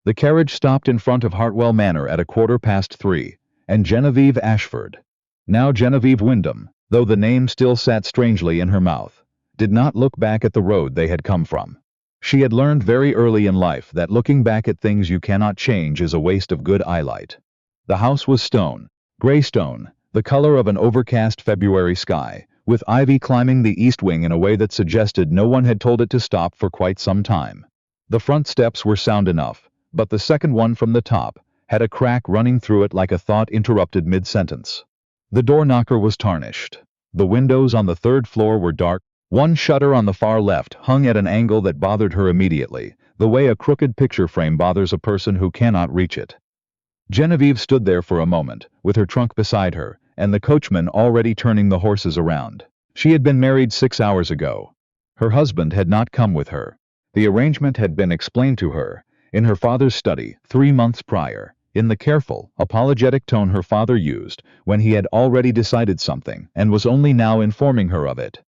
The carriage stopped in front of Hartwell Manor at 3:15, and Genevieve Ashford, now Genevieve Wyndham, though the name still sat strangely in her mouth, did not look back at the road they had come from. She had learned very early in life that looking back at things you cannot change is a waste of good eyelight. The house was stone, gray stone, the color of an overcast February sky, with ivy climbing the east wing in a way that suggested no one had told it to stop for quite some time. The front steps were sound enough, but the second one from the top had a crack running through it like a thought interrupted mid-sentence. The door knocker was tarnished. The windows on the third floor were dark. One shutter on the far left hung at an angle that bothered her immediately, the way a crooked picture frame bothers a person who cannot reach it. Genevieve stood there for a moment, with her trunk beside her, and the coachman already turning the horses around. She had been married 6 hours ago. Her husband had not come with her. The arrangement had been explained to her, in her father's study, 3 months prior, in the careful, apologetic tone her father used when he had already decided something and was only now informing her of it.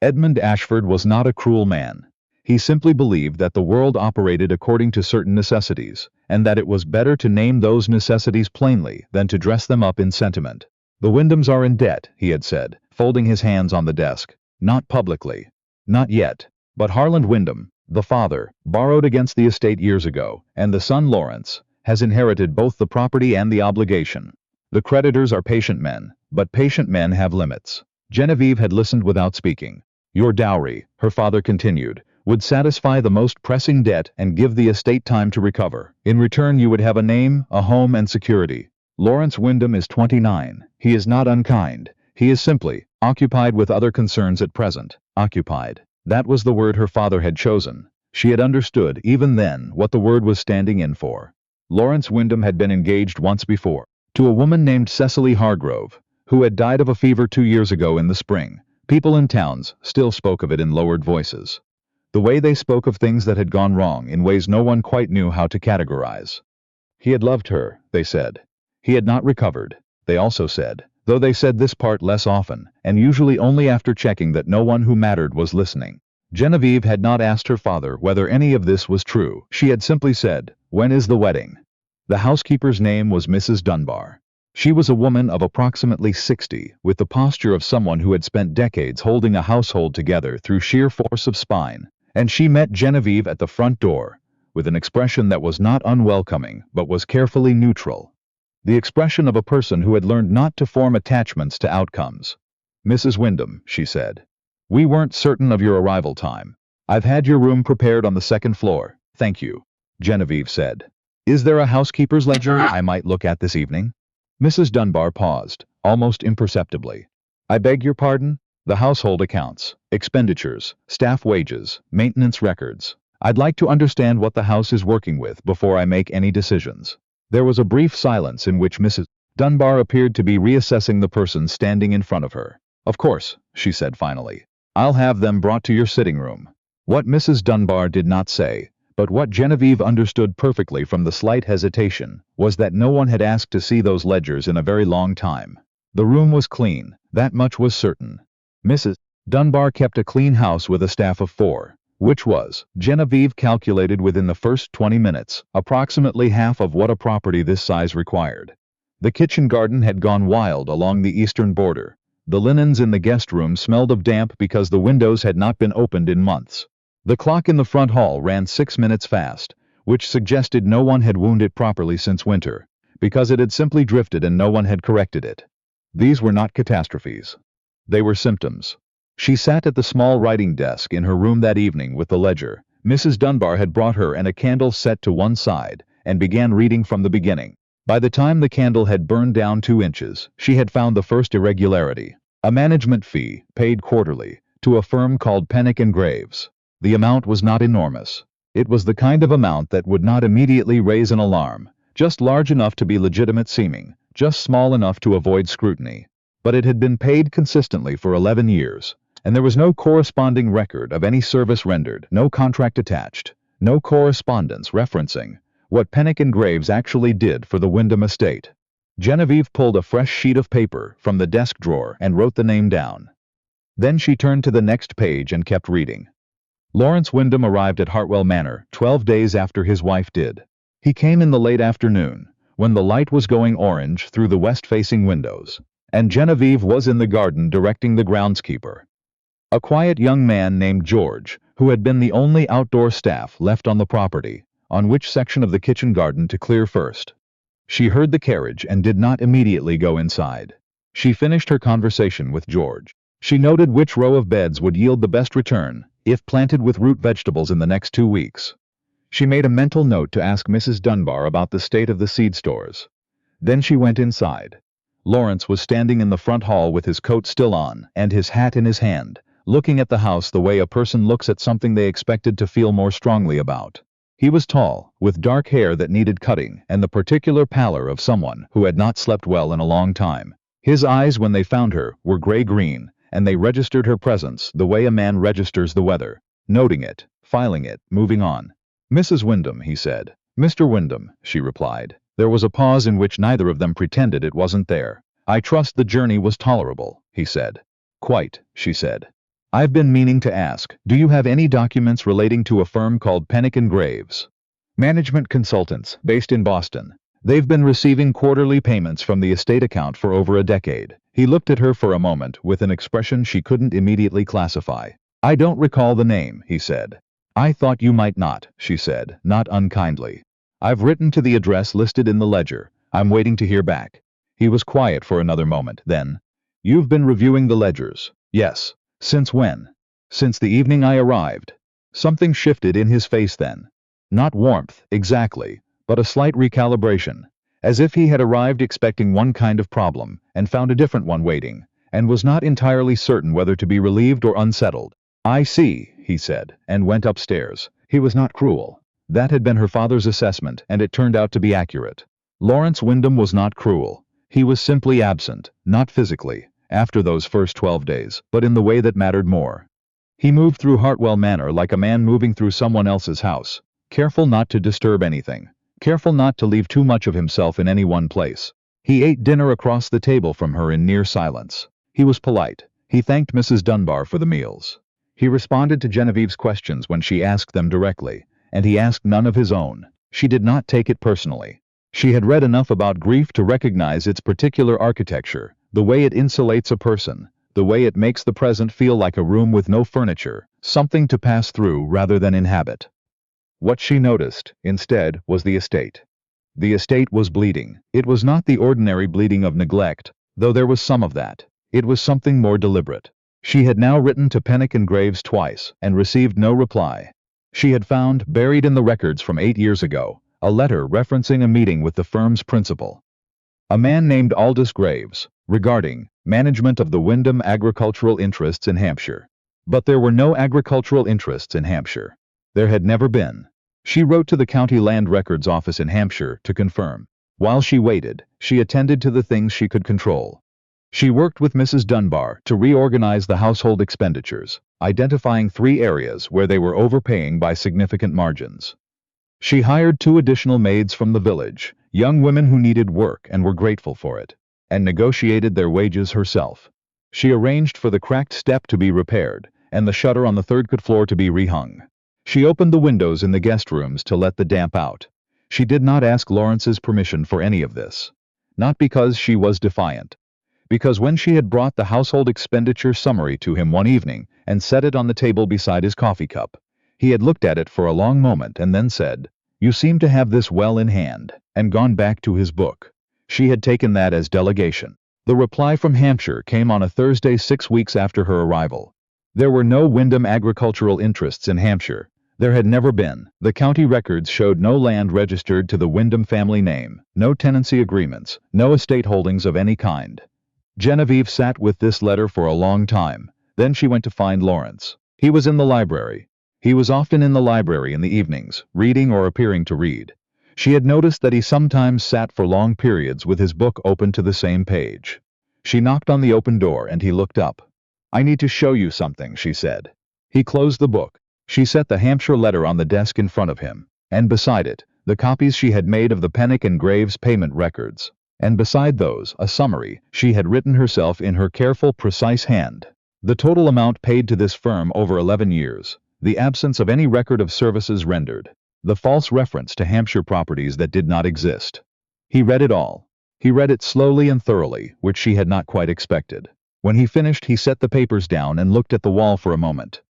Edmund Ashford was not a cruel man. He simply believed that the world operated according to certain necessities, and that it was better to name those necessities plainly than to dress them up in sentiment. The Wyndhams are in debt, he had said, folding his hands on the desk. Not publicly. Not yet. But Harland Wyndham, the father, borrowed against the estate years ago, and the son Lawrence has inherited both the property and the obligation. The creditors are patient men, but patient men have limits. Genevieve had listened without speaking. Your dowry, her father continued, would satisfy the most pressing debt and give the estate time to recover. In return you would have a name, a home, and security. Lawrence Wyndham is 29. He is not unkind. He is simply occupied with other concerns at present. Occupied. That was the word her father had chosen. She had understood, even then, what the word was standing in for. Lawrence Wyndham had been engaged once before, to a woman named Cecily Hargrove, who had died of a fever 2 years ago in the spring. People in towns still spoke of it in lowered voices. The way they spoke of things that had gone wrong in ways no one quite knew how to categorize. He had loved her, they said. He had not recovered, they also said, though they said this part less often, and usually only after checking that no one who mattered was listening. Genevieve had not asked her father whether any of this was true. She had simply said, "When is the wedding?" The housekeeper's name was Mrs. Dunbar. She was a woman of approximately 60, with the posture of someone who had spent decades holding a household together through sheer force of spine, and she met Genevieve at the front door, with an expression that was not unwelcoming but was carefully neutral. The expression of a person who had learned not to form attachments to outcomes. "Mrs. Wyndham," she said, "we weren't certain of your arrival time. I've had your room prepared on the second floor, thank you," Genevieve said. "Is there a housekeeper's ledger I might look at this evening?" Mrs. Dunbar paused, almost imperceptibly. "I beg your pardon? The household accounts, expenditures, staff wages, maintenance records. I'd like to understand what the house is working with before I make any decisions." There was a brief silence in which Mrs. Dunbar appeared to be reassessing the person standing in front of her. "Of course," she said finally. "I'll have them brought to your sitting room." What Mrs. Dunbar did not say, but what Genevieve understood perfectly from the slight hesitation, was that no one had asked to see those ledgers in a very long time. The room was clean, that much was certain. Mrs. Dunbar kept a clean house with a staff of 4, which was, Genevieve calculated within the first 20 minutes, approximately half of what a property this size required. The kitchen garden had gone wild along the eastern border. The linens in the guest room smelled of damp because the windows had not been opened in months. The clock in the front hall ran 6 minutes fast, which suggested no one had wound it properly since winter, because it had simply drifted and no one had corrected it. These were not catastrophes. They were symptoms. She sat at the small writing desk in her room that evening with the ledger. Mrs. Dunbar had brought her and a candle set to one side, and began reading from the beginning. By the time the candle had burned down 2 inches, she had found the first irregularity. A management fee, paid quarterly, to a firm called Pennick and Graves. The amount was not enormous. It was the kind of amount that would not immediately raise an alarm, just large enough to be legitimate seeming, just small enough to avoid scrutiny. But it had been paid consistently for 11 years, and there was no corresponding record of any service rendered, no contract attached, no correspondence referencing what Pennick and Graves actually did for the Wyndham estate. Genevieve pulled a fresh sheet of paper from the desk drawer and wrote the name down. Then she turned to the next page and kept reading. Lawrence Wyndham arrived at Hartwell Manor 12 days after his wife did. He came in the late afternoon, when the light was going orange through the west-facing windows, and Genevieve was in the garden directing the groundskeeper, a quiet young man named George, who had been the only outdoor staff left on the property, on which section of the kitchen garden to clear first. She heard the carriage and did not immediately go inside. She finished her conversation with George. She noted which row of beds would yield the best return, if planted with root vegetables in the next 2 weeks. She made a mental note to ask Mrs. Dunbar about the state of the seed stores. Then she went inside. Lawrence was standing in the front hall with his coat still on and his hat in his hand, looking at the house the way a person looks at something they expected to feel more strongly about. He was tall, with dark hair that needed cutting and the particular pallor of someone who had not slept well in a long time. His eyes, when they found her, were gray-green, and they registered her presence the way a man registers the weather, noting it, filing it, moving on. "Mrs. Wyndham," he said. "Mr. Wyndham," she replied. There was a pause in which neither of them pretended it wasn't there. "I trust the journey was tolerable," he said. "Quite," she said. "I've been meaning to ask, do you have any documents relating to a firm called Pennick & Graves? Management consultants, based in Boston. They've been receiving quarterly payments from the estate account for over a decade." He looked at her for a moment with an expression she couldn't immediately classify. "I don't recall the name," he said. "I thought you might not," she said, not unkindly. "I've written to the address listed in the ledger. I'm waiting to hear back." He was quiet for another moment, then, "You've been reviewing the ledgers?" "Yes." "Since when?" "Since the evening I arrived." Something shifted in his face then. Not warmth, exactly, but a slight recalibration, as if he had arrived expecting one kind of problem and found a different one waiting, and was not entirely certain whether to be relieved or unsettled. "I see," he said, and went upstairs. He was not cruel. That had been her father's assessment, and it turned out to be accurate. Lawrence Wyndham was not cruel. He was simply absent, not physically, after those first 12 days, but in the way that mattered more. He moved through Hartwell Manor like a man moving through someone else's house, careful not to disturb anything, careful not to leave too much of himself in any one place. He ate dinner across the table from her in near silence. He was polite. He thanked Mrs. Dunbar for the meals. He responded to Genevieve's questions when she asked them directly, and he asked none of his own. She did not take it personally. She had read enough about grief to recognize its particular architecture, the way it insulates a person, the way it makes the present feel like a room with no furniture, something to pass through rather than inhabit. What she noticed, instead, was the estate. The estate was bleeding. It was not the ordinary bleeding of neglect, though there was some of that. It was something more deliberate. She had now written to Pennick & Graves twice, and received no reply. She had found, buried in the records from 8 years ago, a letter referencing a meeting with the firm's principal, a man named Aldous Graves, regarding management of the Wyndham agricultural interests in Hampshire. But there were no agricultural interests in Hampshire. There had never been. She wrote to the county land records office in Hampshire to confirm. While she waited, she attended to the things she could control. She worked with Mrs. Dunbar to reorganize the household expenditures, identifying 3 areas where they were overpaying by significant margins. She hired 2 additional maids from the village, young women who needed work and were grateful for it, and negotiated their wages herself. She arranged for the cracked step to be repaired, and the shutter on the 3rd floor to be rehung. She opened the windows in the guest rooms to let the damp out. She did not ask Lawrence's permission for any of this. Not because she was defiant. Because when she had brought the household expenditure summary to him one evening and set it on the table beside his coffee cup, he had looked at it for a long moment and then said, "You seem to have this well in hand," and gone back to his book. She had taken that as delegation. The reply from Hampshire came on a Thursday 6 weeks after her arrival. There were no Wyndham agricultural interests in Hampshire. There had never been. The county records showed no land registered to the Wyndham family name, no tenancy agreements, no estate holdings of any kind. Genevieve sat with this letter for a long time. Then she went to find Lawrence. He was in the library. He was often in the library in the evenings, reading or appearing to read. She had noticed that he sometimes sat for long periods with his book open to the same page. She knocked on the open door and he looked up. "I need to show you something," she said. He closed the book. She set the Hampshire letter on the desk in front of him, and beside it, the copies she had made of the Pennick & Graves payment records, and beside those, a summary she had written herself in her careful, precise hand. The total amount paid to this firm over 11 years, the absence of any record of services rendered, the false reference to Hampshire properties that did not exist. He read it all. He read it slowly and thoroughly, which she had not quite expected. When he finished, he set the papers down and looked at the wall for a moment.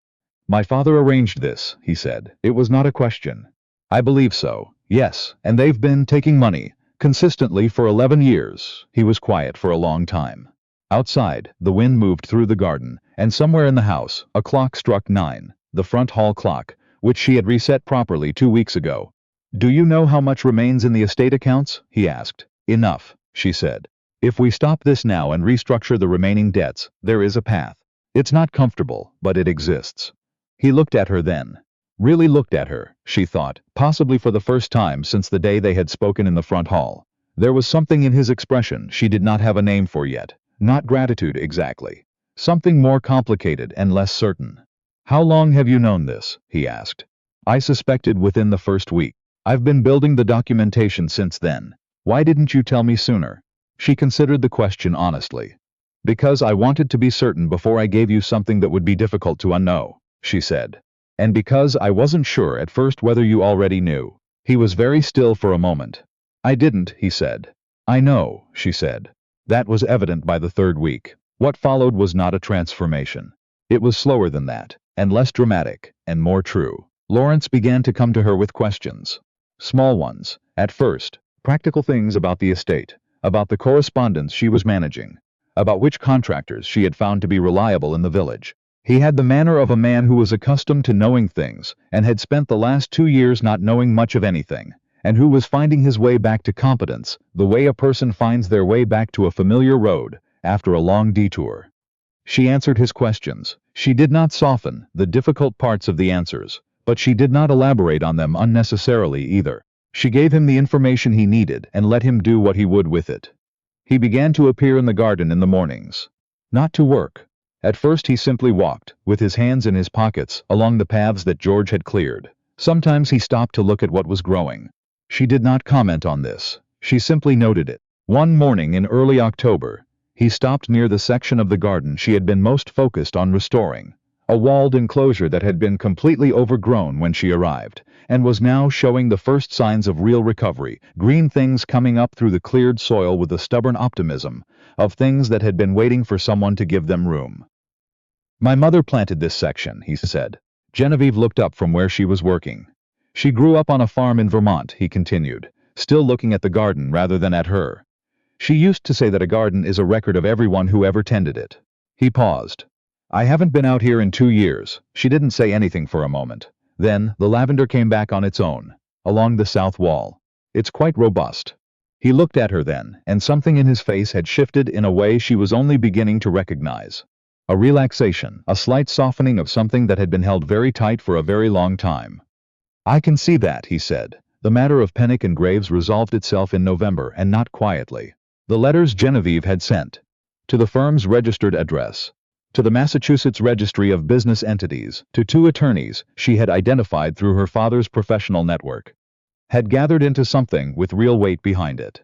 "My father arranged this," he said. "It was not a question." "I believe so. Yes, and they've been taking money, consistently for 11 years. He was quiet for a long time. Outside, the wind moved through the garden, and somewhere in the house, a clock struck 9, the front hall clock, which she had reset properly 2 weeks ago. "Do you know how much remains in the estate accounts?" he asked. "Enough," she said. "If we stop this now and restructure the remaining debts, there is a path. It's not comfortable, but it exists." He looked at her then. Really looked at her, she thought, possibly for the first time since the day they had spoken in the front hall. There was something in his expression she did not have a name for yet. Not gratitude exactly. Something more complicated and less certain. "How long have you known this?" he asked. "I suspected within the first week. I've been building the documentation since then. Why didn't you tell me sooner?" She considered the question honestly. "Because I wanted to be certain before I gave you something that would be difficult to unknow," she said. "And because I wasn't sure at first whether you already knew." He was very still for a moment. "I didn't," he said. "I know," she said. That was evident by the third week. What followed was not a transformation. It was slower than that, and less dramatic, and more true. Lawrence began to come to her with questions. Small ones, at first, practical things about the estate, about the correspondence she was managing, about which contractors she had found to be reliable in the village. He had the manner of a man who was accustomed to knowing things, and had spent the last 2 years not knowing much of anything, and who was finding his way back to competence, the way a person finds their way back to a familiar road, after a long detour. She answered his questions. She did not soften the difficult parts of the answers, but she did not elaborate on them unnecessarily either. She gave him the information he needed and let him do what he would with it. He began to appear in the garden in the mornings. Not to work. At first he simply walked, with his hands in his pockets, along the paths that George had cleared. Sometimes he stopped to look at what was growing. She did not comment on this. She simply noted it. One morning in early October, he stopped near the section of the garden she had been most focused on restoring, a walled enclosure that had been completely overgrown when she arrived, and was now showing the first signs of real recovery, green things coming up through the cleared soil with the stubborn optimism of things that had been waiting for someone to give them room. "My mother planted this section," he said. Genevieve looked up from where she was working. "She grew up on a farm in Vermont," he continued, still looking at the garden rather than at her. "She used to say that a garden is a record of everyone who ever tended it." He paused. "I haven't been out here in 2 years." She didn't say anything for a moment. Then, the lavender came back on its own, along the south wall. "It's quite robust." He looked at her then, and something in his face had shifted in a way she was only beginning to recognize. A relaxation, a slight softening of something that had been held very tight for a very long time. "I can see that," he said. The matter of Pennock and Graves resolved itself in November, and not quietly. The letters Genevieve had sent to the firm's registered address, to the Massachusetts Registry of Business Entities, to 2 attorneys she had identified through her father's professional network, had gathered into something with real weight behind it.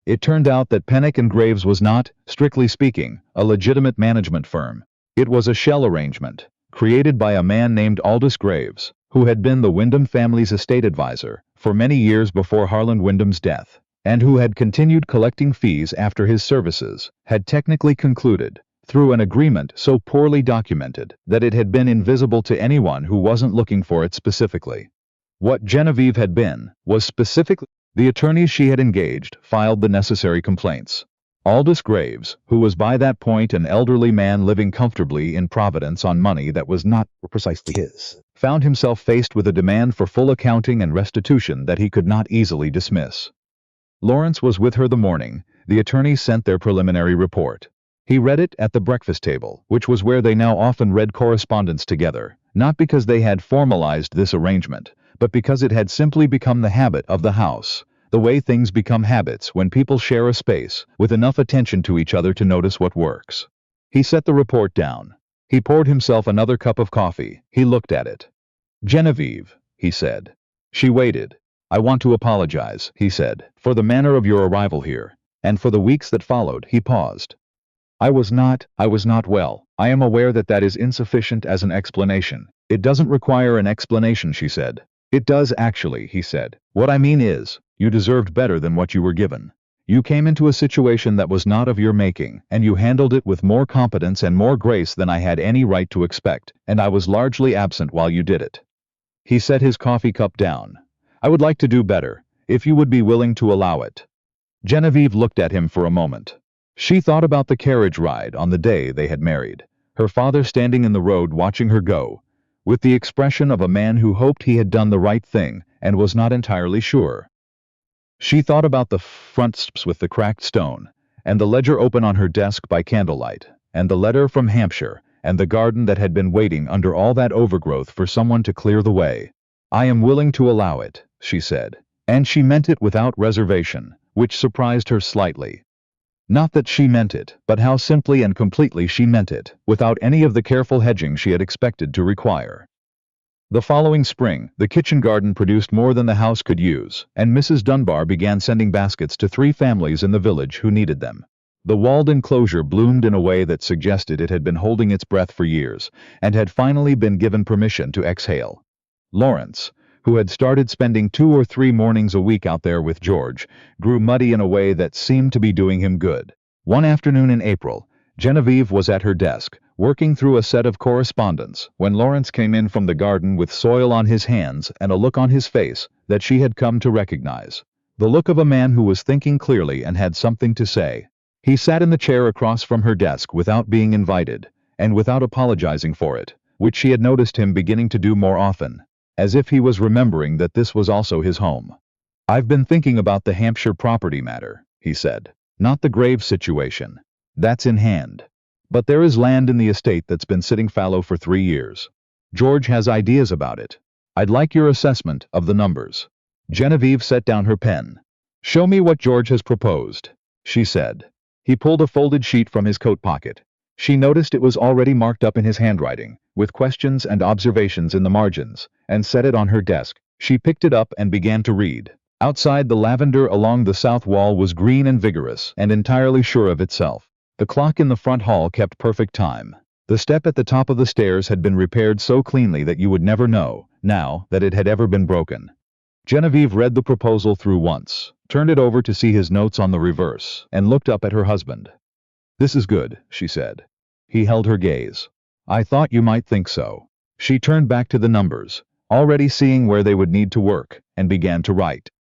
It turned out that Pennock and Graves was not, strictly speaking, a legitimate management firm. It was a shell arrangement, created by a man named Aldous Graves, who had been the Wyndham family's estate advisor for many years before Harland Wyndham's death, and who had continued collecting fees after his services had technically concluded, through an agreement so poorly documented that it had been invisible to anyone who wasn't looking for it specifically. What Genevieve had been, was specifically, the attorneys she had engaged filed the necessary complaints. Aldous Graves, who was by that point an elderly man living comfortably in Providence on money that was not precisely his, found himself faced with a demand for full accounting and restitution that he could not easily dismiss. Lawrence was with her the morning the attorneys sent their preliminary report. He read it at the breakfast table, which was where they now often read correspondence together, not because they had formalized this arrangement, but because it had simply become the habit of the house, the way things become habits when people share a space with enough attention to each other to notice what works. He set the report down. He poured himself another cup of coffee. He looked at it. "Genevieve," he said. She waited. "I want to apologize," he said, "for the manner of your arrival here, and for the weeks that followed." He paused. I was not well. I am aware that that is insufficient as an explanation." "It doesn't require an explanation," she said. It does actually, he said. What I mean is, you deserved better than what you were given. You came into a situation that was not of your making, and you handled it with more competence and more grace than I had any right to expect, and I was largely absent while you did it. He set his coffee cup down. I would like to do better, if you would be willing to allow it. Genevieve looked at him for a moment. She thought about the carriage ride on the day they had married, her father standing in the road watching her go, with the expression of a man who hoped he had done the right thing and was not entirely sure. She thought about the front steps with the cracked stone, and the ledger open on her desk by candlelight, and the letter from Hampshire, and the garden that had been waiting under all that overgrowth for someone to clear the way. I am willing to allow it, she said, and she meant it without reservation, which surprised her slightly. Not that she meant it, but how simply and completely she meant it, without any of the careful hedging she had expected to require. The following spring, the kitchen garden produced more than the house could use, and Mrs. Dunbar began sending baskets to 3 families in the village who needed them. The walled enclosure bloomed in a way that suggested it had been holding its breath for years, and had finally been given permission to exhale. Lawrence, who had started spending 2 or 3 mornings a week out there with George, grew muddy in a way that seemed to be doing him good. One afternoon in April, Genevieve was at her desk, working through a set of correspondence, when Lawrence came in from the garden with soil on his hands and a look on his face that she had come to recognize. The look of a man who was thinking clearly and had something to say. He sat in the chair across from her desk without being invited, and without apologizing for it, which she had noticed him beginning to do more often, as if he was remembering that this was also his home. I've been thinking about the Hampshire property matter, he said. Not the grave situation. That's in hand. But there is land in the estate that's been sitting fallow for 3 years. George has ideas about it. I'd like your assessment of the numbers. Genevieve set down her pen. Show me what George has proposed, she said. He pulled a folded sheet from his coat pocket. She noticed it was already marked up in his handwriting, with questions and observations in the margins, and set it on her desk. She picked it up and began to read. Outside, the lavender along the south wall was green and vigorous, and entirely sure of itself. The clock in the front hall kept perfect time. The step at the top of the stairs had been repaired so cleanly that you would never know, now, that it had ever been broken. Genevieve read the proposal through once, turned it over to see his notes on the reverse, and looked up at her husband. This is good, she said. He held her gaze. I thought you might think so. She turned back to the numbers, already seeing where they would need to work, and began to write.